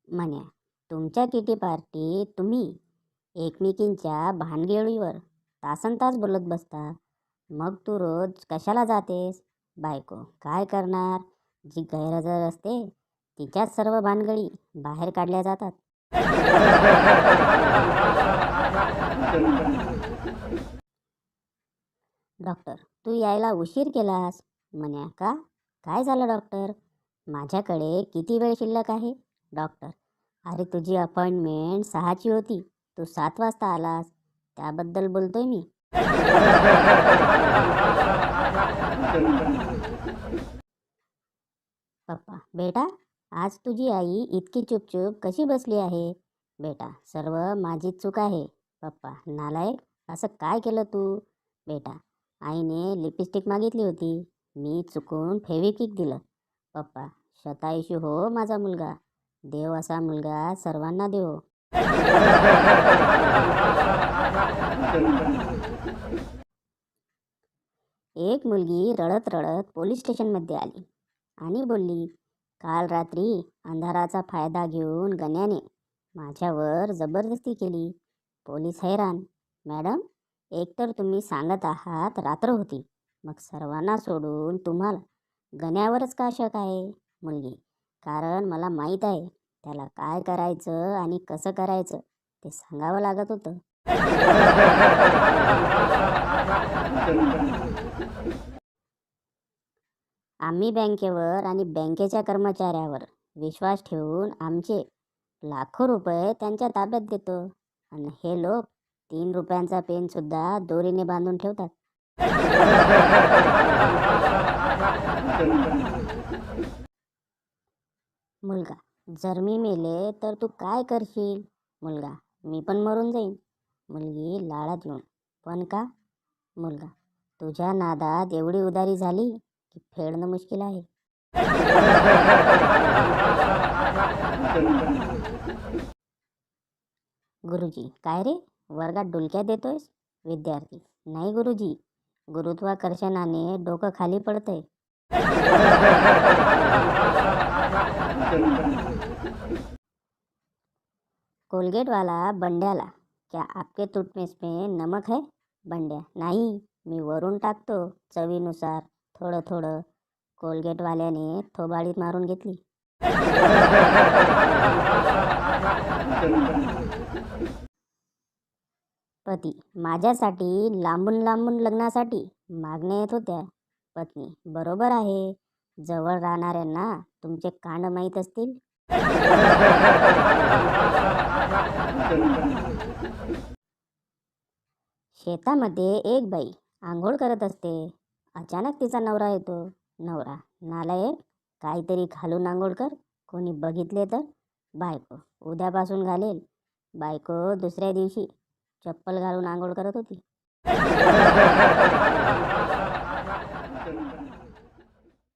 म्हण्या, तुमच्या किटी पार्टीत तुम्ही एकमेकींच्या भानगडीवर तासनतास बोलत बसता. मग तू रोज कशाला जातेस? बायको काय करणार? जी गैरहजर असते तिच्याच सर्व भानगडी बाहेर काढल्या जातात. डॉक्टर, तू यायला उशीर केलास. म्हण्या, का? काय झालं डॉक्टर? माझ्याकडे किती वेळ शिल्लक आहे? डॉक्टर, अरे तुझी अपॉइंटमेंट 6ची होती, तू 7 वाजता आलास, त्याबद्दल बोलतोय मी. पप्पा, बेटा, आज तुझी आई इतकी चुपचुप कशी बसली आहे? बेटा, सर्व माझीच चूक आहे. पप्पा, नालायक, असं काय केलं तू? बेटा, आईने लिपस्टिक मागितली होती, मी चुकून फेविक्विक दिलं. पप्पा, शतायुषी हो माझा मुलगा, देव असा मुलगा सर्वांना देव. एक मुलगी रडत रडत पोलीस स्टेशनमध्ये आली आणि बोलली, काल रात्री अंधाराचा फायदा घेऊन गण्याने माझ्यावर जबरदस्ती केली. पोलीस हैराण. मॅडम, एकतर तुम्ही सांगत आहात रात्र होती, मग सर्वांना सोडून तुम्हाला गण्यावरच का शक आहे? मुलगी, कारण मला माहीत आहे त्याला काय करायचं आणि कसं करायचं ते सांगावं लागत होतं. आम्ही बँकेवर आणि बँकेच्या कर्मचाऱ्यावर विश्वास ठेवून आमचे लाखो रुपये त्यांच्या ताब्यात देतो, आणि हे लोक 3 रुपयांचा पेनसुद्धा दोरीने बांधून ठेवतात. मुलगा, जर मी मेले तर तू काय करशील? मुलगा, मी पण मरून जाईन. मुलगी लाडात येऊन, पण का? मुलगा, तुझ्या नादात एवढी उदारी झाली की फेडणं मुश्किल आहे. गुरुजी, काय रे, वर्गात डुलक्या देतोयस? विद्यार्थी, नाही गुरुजी, गुरुत्वाकर्षणाने डोकं खाली पडतंय. कोलगेटवाला बंड्याला, क्या आपके टूथपेस्ट में नमक है? बंड्या, नाही, मी वरून टाकतो चवीनुसार थोडं थोडं. कोलगेटवाल्याने थोबाडीत मारून घेतली. पती, माझ्यासाठी लांबून लांबून लग्नासाठी मागण्या येत होत्या. पत्नी, बरोबर आहे, जवळ राहणाऱ्यांना तुमचे कांड माहीत असतील. शेतामध्ये एक बाई आंघोळ करत असते. अचानक तिचा नवरा येतो. नवरा, नालायक, काहीतरी घालून आंघोळ कर, कोणी बघितले तर. बायको, उद्यापासून घालेल. बायको दुसऱ्या दिवशी चप्पल घालून आंघोळ करत होती.